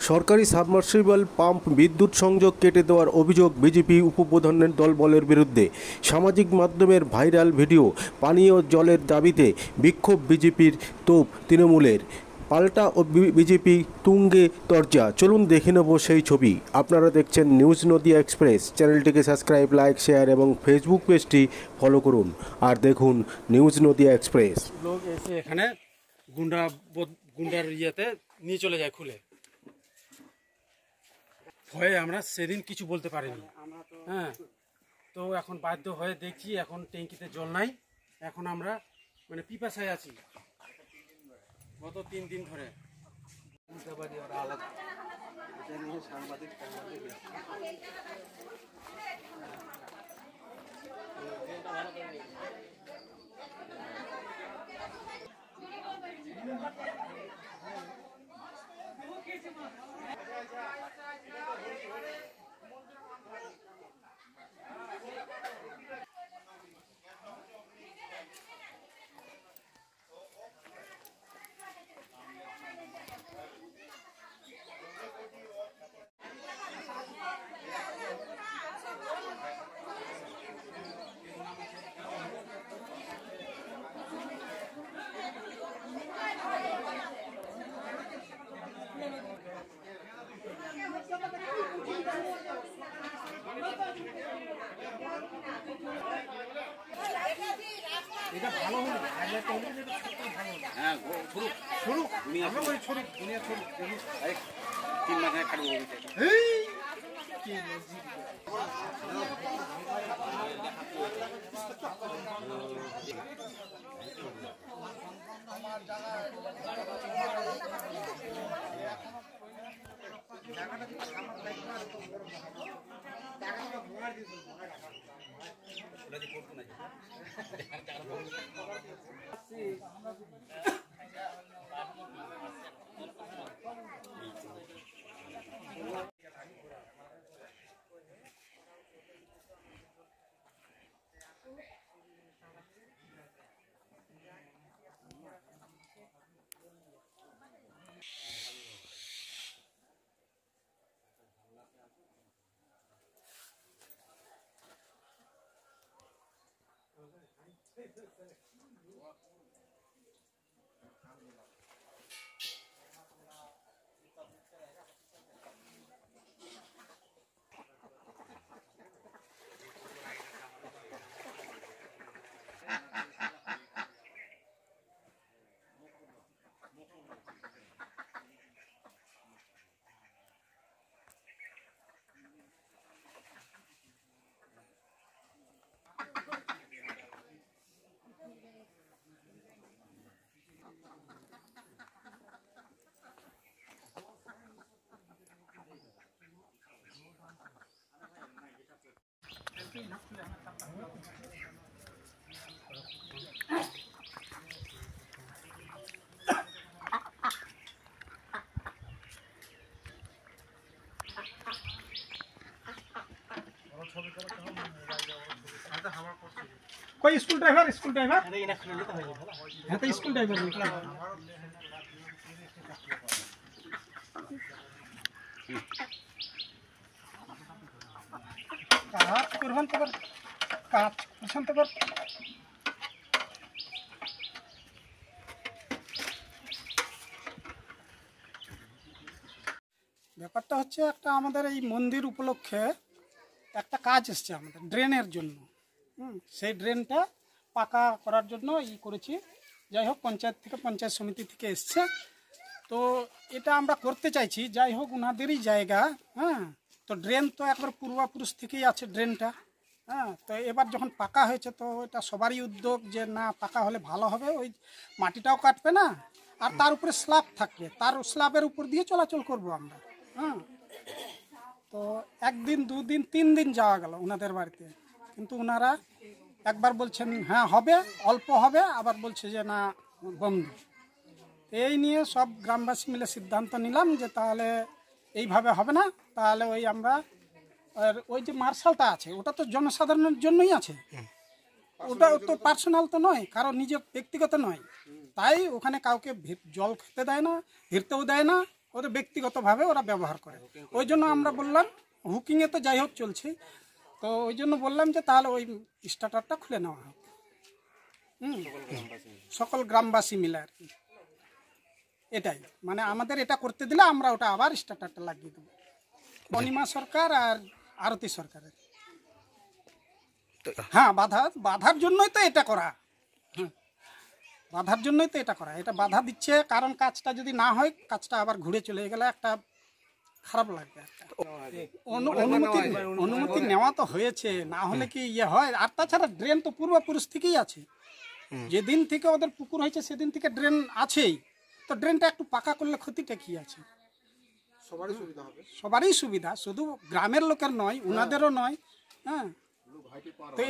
সরকারি submersible pump বিদ্যুৎ সংযোগ কেটে দেওয়ার অভিযোগ বিজেপি উপপ্রধানের দলবলের বিরুদ্ধে। সামাজিক মাধ্যমের ভাইরাল ভিডিও। পানীয় জলের দাবিতে বিক্ষোভ বিজেপির, তোপ তৃণমূলের। পাল্টা ও বিজেপি তুঙ্গে তরজা। চলুন দেখে নেব সেই ছবি। আপনারা দেখছেন নিউজ নদিয়া এক্সপ্রেস। চ্যানেলটিকে সাবস্ক্রাইব, লাইক, শেয়ার এবং ফেসবুক পেজটি ফলো করুন। আর দেখুন নিউজ নদিয়া এক্সপ্রেস। লোক এসে এখানে গুন্ডার ইয়েতে নিয়ে চলে যায় খুলে। ভয়ে আমরা সেদিন কিছু বলতে পারিনি। হ্যাঁ, তো এখন বাধ্য হয়ে দেখছি এখন ট্যাঙ্কিতে জল নাই। এখন আমরা মানে পিপাসায় আছি গত 3 দিন ধরে। এটা ভালো হলো, হ্যাঁ ছড়ুক ছড়ুক দুনিয়া ছড়ুক, দুনিয়া ছড়ুক। 3 মাস খাটবো कोई स्कूल ड्राइवर हाँ तो स्कूल ड्राइवर ব্যাপারটা হচ্ছে একটা আমাদের এই মন্দির উপলক্ষে একটা কাজ এসছে আমাদের ড্রেনের জন্য। সেই ড্রেনটা পাকা করার জন্য করেছি। যাই হোক পঞ্চায়েত সমিতি থেকে এসছে, তো এটা আমরা করতে চাইছি। যাই হোক ওনাদেরই জায়গা। হ্যাঁ, তো ড্রেন তো একবার পূর্বপুরুষ থেকেই আছে ড্রেনটা। হ্যাঁ, তো এবার যখন পাকা হয়েছে তো এটা সবারই উদ্যোগ যে না পাকা হলে ভালো হবে, ওই মাটিটাও কাটবে না, আর তার উপরে স্ল্যাব থাকবে, তার স্ল্যাবের উপর দিয়ে চলাচল করব আমরা। হ্যাঁ, তো 1 দিন 2 দিন 3 দিন যাওয়া গেল ওনাদের বাড়িতে, কিন্তু ওনারা একবার বলছেন হ্যাঁ হবে, অল্প হবে, আবার বলছে যে না বন্ধ। এই নিয়ে সব গ্রামবাসী মিলে সিদ্ধান্ত নিলাম যে তাহলে এইভাবে হবে না, তাহলে আমরা ওই যে মার্শালটা আছে ওটা তো জনসাধারণের জন্যই আছে, ওটা তো পার্সোনাল তো নয়, কারণ নিজের ব্যক্তিগত নয়। তাই ওখানে কাউকে জল খেতে দেয় না, ভিড়তেও দেয় না, ওদের ব্যক্তিগতভাবে ওরা ব্যবহার করে। ওই জন্য আমরা বললাম, হুকিংয়ে তো যাই হোক চলছে, তো ওই জন্য বললাম যে তাহলে ওই স্টার্টারটা খুলে নেওয়া হোক। সকল গ্রামবাসী মিলে আর কি, এটাই মানে আমাদের এটা করতে দিলে আমরা ওটা আবার স্টার্টারটা লাগিয়ে দেবো। অনিমা সরকার আর আরতি সরকারের। হ্যাঁ, বাধার জন্যই তো এটা করা। হ্যাঁ, বাধার জন্যই তো এটা করা। এটা বাধা দিচ্ছে কারণ কাজটা যদি না হয়, কাজটা আবার ঘুরে চলে গেলে একটা খারাপ লাগবে। অনুমতি নেওয়া তো হয়েছে, না হলে কি ইয়ে হয়? আর তাছাড়া ড্রেন তো পূর্বপুরুষ থেকেই আছে। যেদিন থেকে ওদের পুকুর হয়েছে সেদিন থেকে ড্রেন আছেই। তো ড্রেনটা একটু পাকা করলে ক্ষতিটা কি আছে? সবারই সুবিধা, শুধু গ্রামের লোকের নয়, উনাদেরও নয়। হ্যাঁ, তো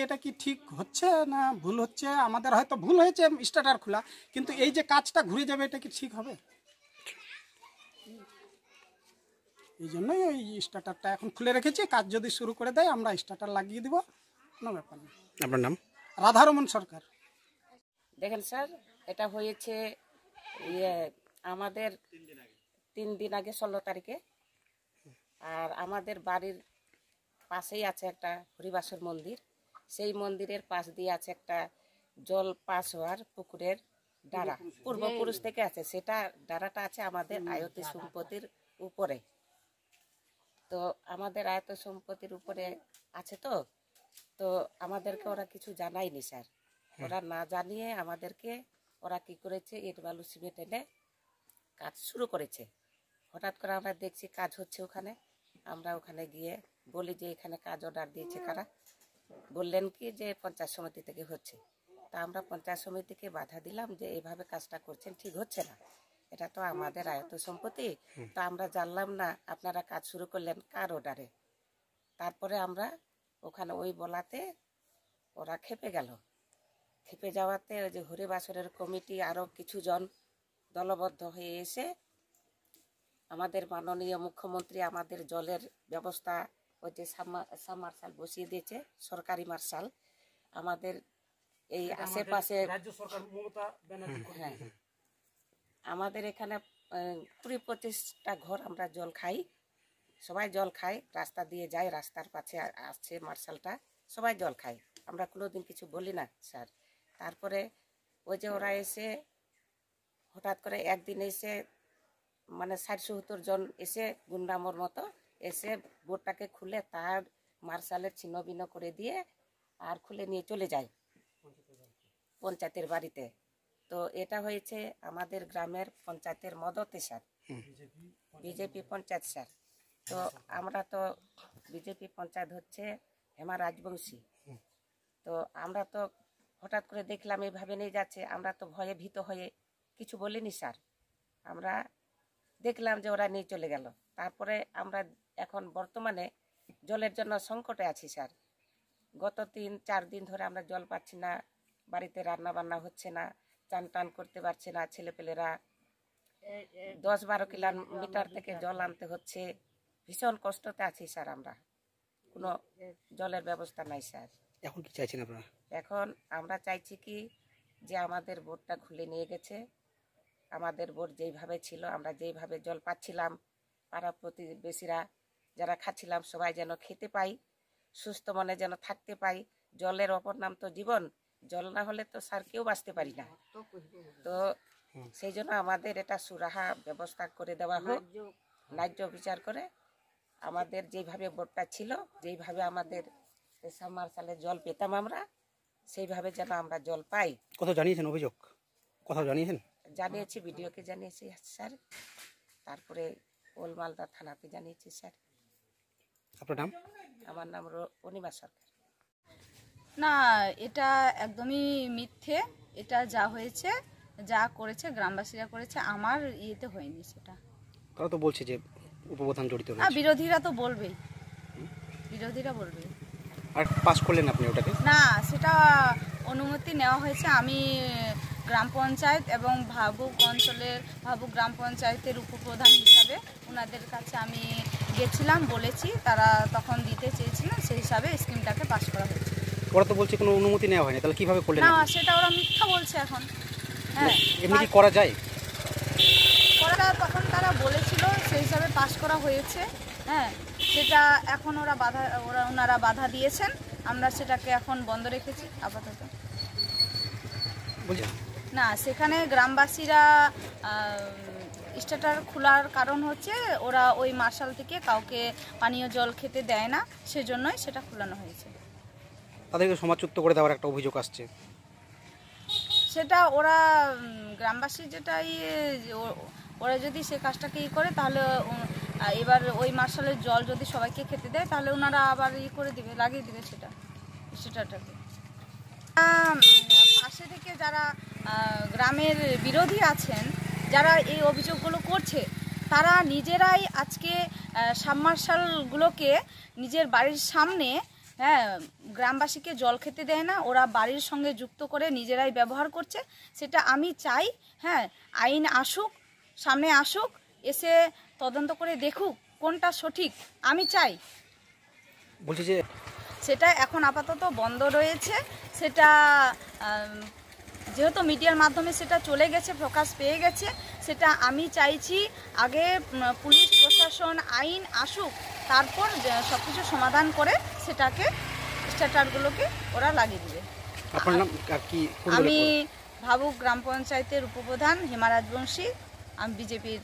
এটা কি ঠিক হচ্ছে না ভুল হচ্ছে? আমাদের হয়তো ভুল হয়েছে স্টার্টার খোলা, কিন্তু এই যে কাজটা ঘুরে যাবে, এটা কি ঠিক হবে? এই জন্যই ওই স্টার্টারটা এখন খুলে রেখেছি। কাজ যদি শুরু করে দেয় আমরা স্টার্টার লাগিয়ে দিব, কোনো ব্যাপার না। আপনার নাম? রাধারমন সরকার। দেখেন স্যার, এটা হয়েছে আমাদের 3 দিন আগে 16 তারিখে। আর আমাদের বাড়ির পাশেই আছে একটা হরিবাসর মন্দির। সেই মন্দিরের পাশ দিয়ে আছে একটা জল পাস হওয়ার পুকুরের ডাঁড়া, পূর্বপুরুষ থেকে আছে। সেটা ডাঁড়াটা আছে আমাদের আয়ত সম্পত্তির উপরে। তো আমাদের আয়ত সম্পত্তির উপরে আছে, তো আমাদেরকে ওরা কিছু জানায়নি স্যার। ওরা না জানিয়ে আমাদেরকে ওরা কি করেছে, ইট বালু সিমেন্ট এনে কাজ শুরু করেছে। হঠাৎ করে আমরা দেখছি কাজ হচ্ছে ওখানে। আমরা ওখানে গিয়ে বলি যে এখানে কাজ অর্ডার দিয়েছে কারা? বললেন কি যে পঞ্চায়েত সমিতি থেকে হচ্ছে। তা আমরা পঞ্চায়েত সমিতিকে বাধা দিলাম যে এইভাবে কাজটা করছেন, ঠিক হচ্ছে না, এটা তো আমাদের আয়ত্ত সম্পত্তি। তো আমরা জানলাম না আপনারা কাজ শুরু করলেন কার অর্ডারে। তারপরে আমরা ওখানে ওই বলাতে ওরা খেপে গেল। খেপে যাওয়াতে ওই যে হরিবাসরের কমিটি আরও কিছু জন দলবদ্ধ হয়ে এসে আমাদের মাননীয় মুখ্যমন্ত্রী আমাদের জলের ব্যবস্থা, ওই যে সাবমার্শাল বসিয়ে দিয়েছে, সরকারি মার্শাল আমাদের এই আশেপাশে। হ্যাঁ, আমাদের এখানে 20-25টা ঘর আমরা জল খাই, সবাই জল খাই, রাস্তা দিয়ে যায়, রাস্তার পাশে আসছে মার্শালটা, সবাই জল খাই, আমরা কোনোদিন কিছু বলি না স্যার। তারপরে ওই যে ওরা এসে হঠাৎ করে একদিন এসে মানে 60-70 জন এসে গুন্ডামোর মতো এসে বোর্ডটাকে খুলে তার মার্শালের ছিন্ন ভিন্ন করে দিয়ে আর খুলে নিয়ে চলে যায় পঞ্চায়েতের বাড়িতে। তো এটা হয়েছে আমাদের গ্রামের পঞ্চায়েতের মদতে স্যার, বিজেপি পঞ্চায়েত স্যার। তো আমরা তো বিজেপি পঞ্চায়েত হচ্ছে হেমা রাজবংশী। তো আমরা তো হঠাৎ করে দেখলাম এইভাবে নিয়ে যাচ্ছে, আমরা তো ভয়ে ভীত হয়ে কিছু বলিনি স্যার। আমরা দেখলাম যে ওরা নিয়ে চলে গেল। তারপরে আমরা এখন বর্তমানে জলের জন্য সংকটে আছি স্যার। গত 3-4 দিন ধরে আমরা জল পাচ্ছি না, বাড়িতে রান্না বান্না হচ্ছে না, চান টান করতে পারছে না ছেলেপেলেরা। 10-12 কিলোমিটার থেকে জল আনতে হচ্ছে, ভীষণ কষ্টতে আছি স্যার আমরা। কোনো জলের ব্যবস্থা নাই স্যার। এখন কি চাইছেন আপনারা? এখন আমরা চাইছি কি যে আমাদের বোর্ডটা খুলে নিয়ে গেছে, আমাদের বোর্ড যেইভাবে ছিল, আমরা যেইভাবে জল পাচ্ছিলাম, পাড়া প্রতিবেশীরা যারা খাচ্ছিলাম সবাই যেন খেতে পাই, সুস্থ মনে যেন থাকতে পাই। জলের অপর নাম তো জীবন, জল না হলে তো স্যার কেউ বাঁচতে পারি না। তো সেই জন্য আমাদের এটা সুরাহা ব্যবস্থা করে দেওয়া হোক, ন্যায্য বিচার করে। আমাদের যেইভাবে বোর্ডটা ছিল, যেইভাবে আমাদের সাবমার্শালে জল পেতাম আমরা, সেইভাবে যেন আমরা জল পাই। কোথাও জানিয়েছেন অভিযোগ? কোথাও জানিয়েছেন? জানিয়েছি, ভিডিওকে জানিয়েছি স্যার, তারপরে ওল মালদা থানাতে জানিয়েছি স্যার। আপনার নাম? আমার নাম অনিমা সরকার। না, এটা একদমই মিথ্যে। এটা যা হয়েছে, যা করেছে গ্রামবাসীরা করেছে, আমার ইয়েতে হয়নি সেটা। তারা তো বলছে যে উপপ্রধান জড়িত না, রয়েছে। বিরোধীরা তো বলবেই, বিরোধীরা বলবেই। আর পাস করলেন আপনি ওটাকে? না, সেটা অনুমতি নেওয়া হয়েছে। আমি গ্রাম পঞ্চায়েত এবং ভাবুক অঞ্চলের ভাবুক গ্রাম পঞ্চায়েতের উপপ্রধান হিসাবে ওনাদের কাছে আমি গেছিলাম, বলেছি, তারা তখন দিতে চেয়েছিলেন, সেই হিসাবে স্কিমটাকে পাস করা হয়েছে। ওরা তো বলছে কোনো অনুমতি নেওয়া হয়নি, তাহলে কিভাবে করলেন? না, সেটা ওরা মিথ্যা বলছে এখন। হ্যাঁ, এমনি কি করা যায়? করা যেটা তখন তারা বলেছিল সেই হিসাবে পাশ করা হয়েছে। হ্যাঁ, সেটা এখন ওনারা বাধা দিয়েছেন, আমরা সেটাকে এখন বন্ধ রেখেছি আপাতত। বলছেন না, সেখানে গ্রামবাসীরা স্টার্টার খোলার কারণ হচ্ছে ওরা ওই মার্শাল থেকে কাউকে পানীয় জল খেতে দেয় না, সেজন্যই সেটা খোলানো হয়েছে। তাদেরকে সমাজচ্যুত করে দেওয়ার একটা অভিযোগ আসছে। সেটা ওরা গ্রামবাসী যেটা ওরা যদি সে কাজটাকে করে তাহলে এবার ওই মার্শালের জল যদি সবাইকে খেতে দেয় তাহলে ওনারা আবার করে দিবে, লাগিয়ে দিবে সেটাটাকে। পাশে থেকে যারা গ্রামের বিরোধী আছেন, যারা এই অভিযোগগুলো করছে, তারা নিজেরাই আজকে সাবমার্শালগুলোকে নিজের বাড়ির সামনে, হ্যাঁ, গ্রামবাসীকে জল খেতে দেয় না, ওরা বাড়ির সঙ্গে যুক্ত করে নিজেরাই ব্যবহার করছে। সেটা আমি চাই, হ্যাঁ, আইন আসুক, সামনে আসুক, এসে তদন্ত করে দেখুক কোনটা সঠিক, আমি চাই। বলছি যে সেটা এখন আপাতত বন্ধ রয়েছে। সেটা যেহেতু মিডিয়ার মাধ্যমে সেটা চলে গেছে, প্রকাশ পেয়ে গেছে, সেটা আমি চাইছি আগে পুলিশ প্রশাসন আইন আসুক, তারপর সব কিছু সমাধান করে সেটাকে স্ট্যাটারগুলোকে ওরা লাগিয়ে দিবে। আপনার নাম আর কি? আমি ভাবুক গ্রাম পঞ্চায়েতের উপপ্রধান হিমা রাজবংশী, আমি বিজেপির